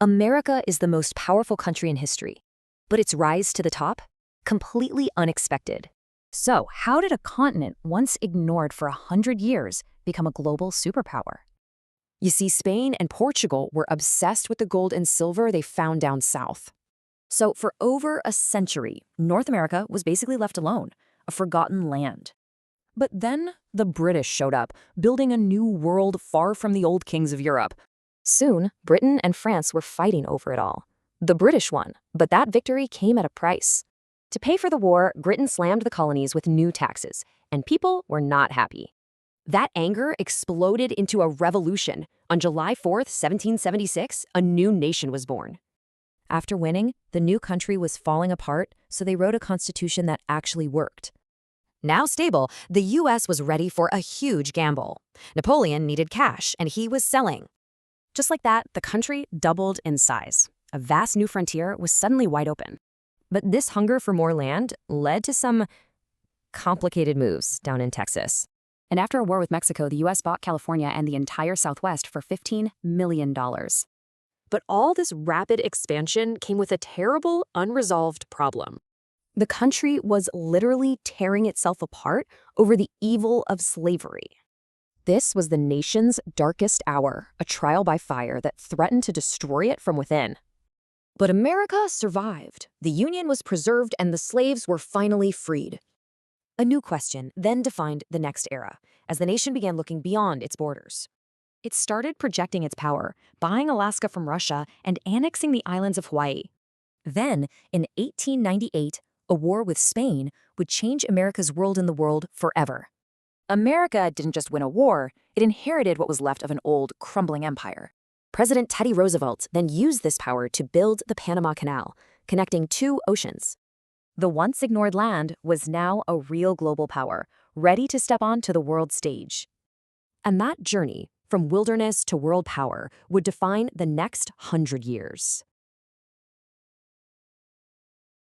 America is the most powerful country in history, but its rise to the top? Completely unexpected. So, how did a continent once ignored for 100 years become a global superpower? You see, Spain and Portugal were obsessed with the gold and silver they found down south. So, for over a century, North America was basically left alone, a forgotten land. But then the British showed up, building a new world far from the old kings of Europe. Soon, Britain and France were fighting over it all. The British won, but that victory came at a price. To pay for the war, Britain slammed the colonies with new taxes, and people were not happy. That anger exploded into a revolution. On July 4th, 1776, a new nation was born. After winning, the new country was falling apart, so they wrote a constitution that actually worked. Now stable, the U.S. was ready for a huge gamble. Napoleon needed cash, and he was selling. Just like that, the country doubled in size. A vast new frontier was suddenly wide open. But this hunger for more land led to some complicated moves down in Texas. And after a war with Mexico, the U.S. bought California and the entire Southwest for $15 million. But all this rapid expansion came with a terrible, unresolved problem. The country was literally tearing itself apart over the evil of slavery. This was the nation's darkest hour, a trial by fire that threatened to destroy it from within. But America survived. The Union was preserved and the slaves were finally freed. A new question then defined the next era, as the nation began looking beyond its borders. It started projecting its power, buying Alaska from Russia and annexing the islands of Hawaii. Then, in 1898, a war with Spain would change America's world in the world forever. America didn't just win a war, it inherited what was left of an old, crumbling empire. President Teddy Roosevelt then used this power to build the Panama Canal, connecting two oceans. The once ignored land was now a real global power, ready to step onto the world stage. And that journey, from wilderness to world power, would define the next 100 years.